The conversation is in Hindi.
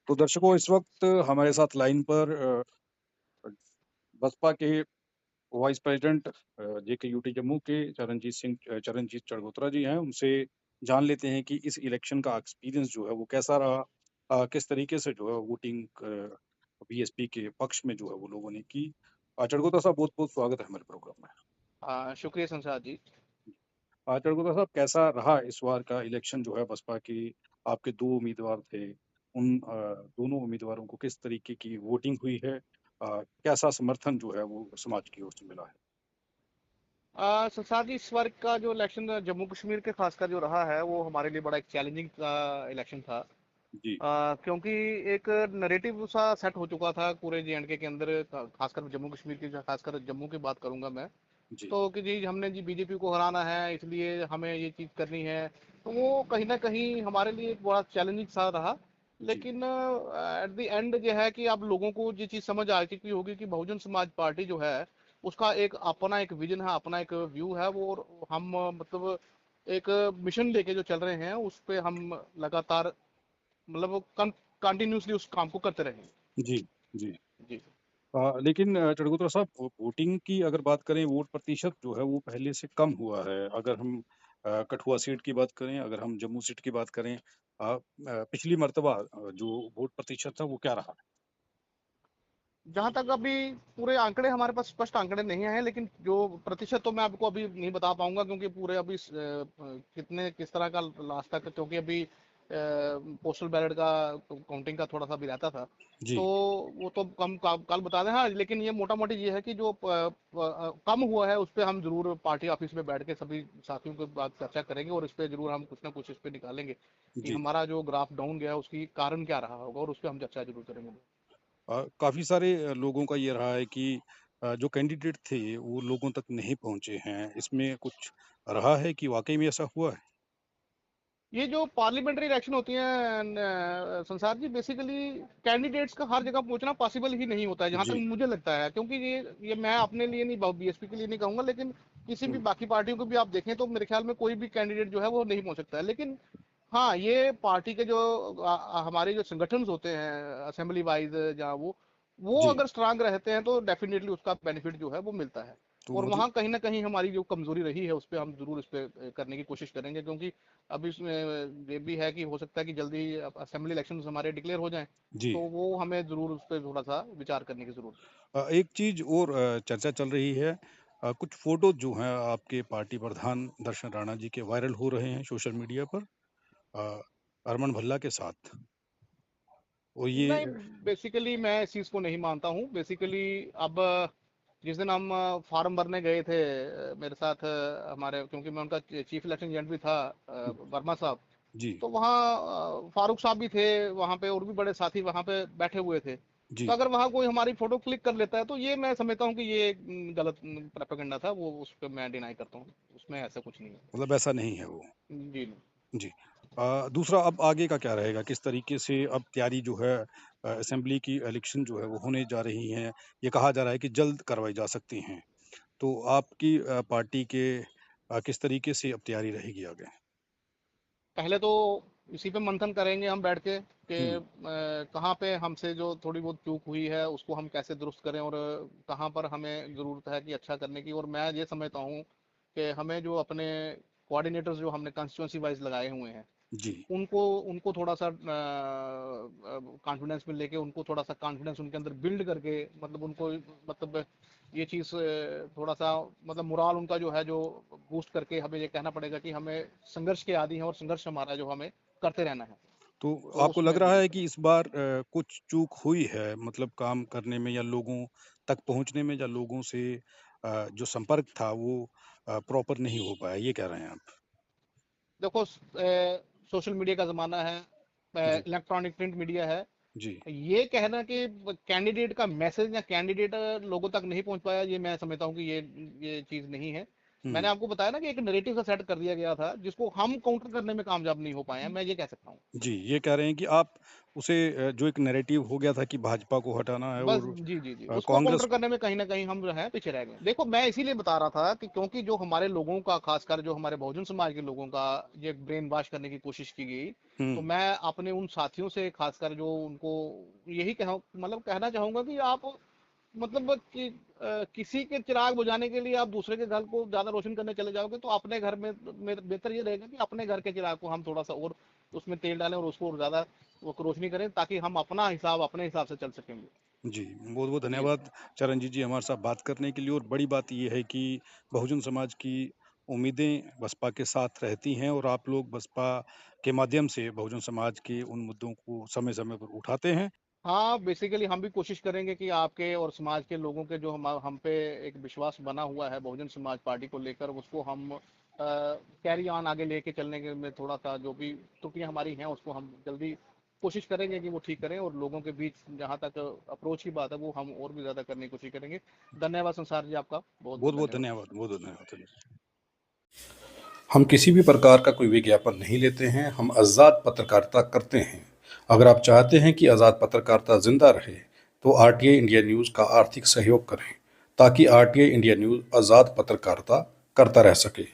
तो दर्शकों इस वक़्त हमारे साथ लाइन पर बसपा के वाइस प्रेज़िडेंट जेकेयूटी जम्मू के चरणजीत चरगोत्रा जी हैं। उनसे जान लेते हैं कि इस इलेक्शन का एक्सपीरियंस जो है वो कैसा रहा? किस तरीके से जो है वोटिंग बीएसपी के पक्ष में जो है वो लोगों ने की। चरगोत्रा साहब बहुत-बहुत स्वागत है हमारे प्रोग्राम में। शुक्रिया संसार जी। चरगोत्रा साहब कैसा रहा इस बार का इलेक्शन जो है बसपा की आपके 2 उम्मीदवार थे, उन दोनों उम्मीदवारों को किस तरीके की वोटिंग हुई है? कैसा समर्थन जो है वो समाज की ओर से मिला है? संसार जी, इस बार का जो इलेक्शन जम्मू कश्मीर के खासकर जो रहा है वो हमारे लिए बड़ा एक चैलेंजिंग इलेक्शन था। जी, क्योंकि एक नरेटिव सा सेट हो चुका था पूरे जेएंडके के अंदर, खासकर जम्मू कश्मीर की, खासकर जम्मू की बात करूंगा मैं। जी, तो कि जी हमने जी बीजेपी को हराना है, इसलिए हमें ये चीज़ करनी है। तो वो कहीं ना कहीं हमारे लिए एक बड़ा चैलेंजिंग सा रहा। जी, लेकिन एट द एंड जो है कि अब लोगों को ये चीज़ समझ आ चुकी होगी कि बहुजन समाज पार्टी जो है उसका एक अपना एक विजन है, अपना एक व्यू है वो। और हम मतलब एक मिशन लेके जो चल रहे हैं उस पे हम लगातार मतलब कंटिन्यूसली उस काम को करते रहे। जी, जी। जी। लेकिन चरगोत्रा साहब वोटिंग की अगर बात करें वोट प्रतिशत जो है वो पहले से कम हुआ है। अगर हम कठुआ सीट की बात करें, अगर हम जम्मू सीट की बात करें पिछली मर्तबा जो वोट प्रतिशत था वो क्या रहा? जहां तक अभी पूरे आंकड़े हमारे पास स्पष्ट आंकड़े नहीं आए हैं, लेकिन जो प्रतिशत तो मैं आपको अभी नहीं बता पाऊंगा, क्योंकि पूरे अभी कितने किस तरह का लास्ट तक, क्योंकि अभी पोस्टल बैलेट का काउंटिंग का थोड़ा सा भी रहता था। तो जी, वो तो कल बता दें। हाँ, लेकिन ये मोटा मोटी ये है कि जो कम हुआ है उस पर हम जरूर पार्टी ऑफिस में बैठ के सभी साथियों के बाद चर्चा करेंगे, और इस पे जरूर हम कुछ ना कुछ इस पे निकालेंगे कि जी। हमारा जो ग्राफ डाउन गया है उसकी कारण क्या रहा होगा, और उस पर हम चर्चा जरूर करेंगे। काफ़ी सारे लोगों का ये रहा है कि जो कैंडिडेट थे वो लोगों तक नहीं पहुँचे हैं। इसमें कुछ रहा है कि वाक़ई में ऐसा हुआ है? ये जो पार्लियामेंट्री इलेक्शन होती है संसार जी, बेसिकली कैंडिडेट्स का हर जगह पहुंचना पॉसिबल ही नहीं होता है, जहां तक जी। मुझे लगता है। क्योंकि ये मैं अपने लिए नहीं, बीएसपी के लिए नहीं कहूंगा, लेकिन किसी भी हुँ, बाकी पार्टियों को भी आप देखें तो मेरे ख्याल में कोई भी कैंडिडेट जो है वो नहीं पहुंच सकता है। लेकिन हाँ, ये पार्टी के जो हमारे जो संगठन होते हैं असेंबली वाइज, जहाँ वो जी। अगर स्ट्रांग रहते हैं तो डेफिनेटली उसका बेनिफिट जो है वो मिलता है। तो और मतलब वहाँ कहीं ना कहीं हमारी जो कमजोरी रही है उस पर हम जरूर इस पे करने की कोशिश करेंगे, क्योंकि अब इसमें ये भी है कि हो सकता है कि जल्दी असेंबली इलेक्शन हमारे डिक्लेयर हो जाएं। जी। तो वो हमें जरूर उस पर थोड़ा सा विचार करने की जरूरत है। एक चीज़ और चर्चा चल रही है कुछ फ़ोटो जो हैं आपके पार्टी प्रधान दर्शन राणा जी के वायरल हो रहे हैं सोशल मीडिया पर अ, अरमान भल्ला के साथ। और नहीं, ये बेसिकली मैं इस चीज़ को नहीं मानता हूँ। बेसिकली अब जिस दिन हम फॉर्म भरने गए थे, मेरे साथ हमारे, क्योंकि मैं उनका चीफ इलेक्शन एजेंट भी था, वर्मा साहब। जी, तो वहाँ फारूक साहब भी थे वहाँ पे, और भी बड़े साथी वहाँ पे बैठे हुए थे। तो जी। अगर वहाँ कोई हमारी फोटो क्लिक कर लेता है तो ये मैं समझता हूँ कि ये गलत प्रोपेगेंडा था, वो उस पर मैं डिनाई करता हूँ। उसमें ऐसा कुछ नहीं है। मतलब ऐसा नहीं है वो। जी नहीं। जी। दूसरा अब आगे का क्या रहेगा? किस तरीके से अब तैयारी जो है असेंबली की इलेक्शन जो है वो होने जा रही हैं। ये कहा जा रहा है कि जल्द करवाई जा सकती हैं। तो आपकी पार्टी के किस तरीके से अब तैयारी रहेगी आगे? पहले तो इसी पे मंथन करेंगे हम बैठ के कि हुँ, कहाँ पे हमसे जो थोड़ी बहुत चूक हुई है उसको हम कैसे दुरुस्त करें, और कहाँ पर हमें ज़रूरत है कि अच्छा करने की। और मैं ये समझता हूँ कि हमें जो अपने कोऑर्डिनेटर्स जो हमने कंस्टिट्यूंसी वाइज लगाए हुए हैं, जी। उनको उनको थोड़ा सा कॉन्फिडेंस में लेके, उनको थोड़ा सा कॉन्फिडेंस उनके अंदर बिल्ड करके, मतलब उनको मतलब ये चीज़ थोड़ा सा मतलब मुराल उनका जो है जो बूस्ट करके हमें ये कहना पड़ेगा कि हमें संघर्ष के आदी हैं, और संघर्ष हमारा जो हमें करते रहना है। तो तो आपको लग उसमें रहा जरूर है कि करें। इस बार कुछ चूक हुई है मतलब काम करने में या लोगों तक पहुँचने में या लोगों से जो संपर्क था वो प्रॉपर नहीं हो पाया, ये कह रहे हैं आप? देखो, सोशल मीडिया का ज़माना है, जी, इलेक्ट्रॉनिक प्रिंट मीडिया है। जी। ये कहना कि कैंडिडेट का मैसेज या कैंडिडेट लोगों तक नहीं पहुंच पाया, ये मैं समझता हूँ कि ये चीज़ नहीं है। मैंने हुँ। आपको बताया ना कि एक नैरेटिव सा सेट कर दिया गया था जिसको हम काउंटर करने में कामयाब नहीं हो पाए हैं, मैं ये कह सकता हूँ। जी, ये कह रहे हैं कि आप उसे जो एक नैरेटिव हो गया था कि भाजपा को हटाना है बस और जी, जी, जी। उसको काउंटर कांग्रेस को। करने में कहीं न कहीं हम जो है पीछे रह गए। देखो मैं इसीलिए बता रहा था कि क्योंकि जो हमारे लोगों का ख़ासकर जो हमारे बहुजन समाज के लोगों का ये ब्रेन वॉश करने की कोशिश की गई, तो हुँ, मैं अपने उन साथियों से ख़ासकर जो उनको यही कहना चाहूँगा कि आप मतलब कि किसी के चिराग बुझाने के लिए आप दूसरे के घर को ज़्यादा रोशन करने चले जाओगे तो अपने घर में बेहतर ये रहेगा कि अपने घर के चिराग को हम थोड़ा-सा और उसमें तेल डालें और उसको और ज़्यादा वो रोशनी करें ताकि हम अपना हिसाब अपने हिसाब से चल सकेंगे। जी, बहुत-बहुत जी। धन्यवाद चरणजीत जी हमारे साथ बात करने के लिए। और बड़ी बात ये है कि बहुजन समाज की उम्मीदें बसपा के साथ रहती हैं और आप लोग बसपा के माध्यम से बहुजन समाज के उन मुद्दों को समय-समय पर उठाते हैं। हाँ, बेसिकली हम भी कोशिश करेंगे कि आपके और समाज के लोगों के जो हम पे एक विश्वास बना हुआ है बहुजन समाज पार्टी को लेकर उसको हम कैरी ऑन आगे लेके चलने के में थोड़ा-सा जो भी त्रुटियाँ हमारी हैं उसको हम जल्दी कोशिश करेंगे कि वो ठीक करें और लोगों के बीच जहाँ तक अप्रोच की बात है वो हम और भी ज़्यादा करने की कोशिश करेंगे। धन्यवाद संसार जी आपका, बहुत-बहुत बहुत-बहुत धन्यवाद। धन्यवाद, बहुत-बहुत धन्यवाद। हम किसी भी प्रकार का कोई विज्ञापन नहीं लेते हैं, हम आज़ाद पत्रकारिता करते हैं। अगर आप चाहते हैं कि आज़ाद पत्रकारिता जिंदा रहे, तो आरटीआई इंडिया न्यूज़ का आर्थिक सहयोग करें, ताकि आरटीआई इंडिया न्यूज़ आज़ाद पत्रकारिता करता रह सके।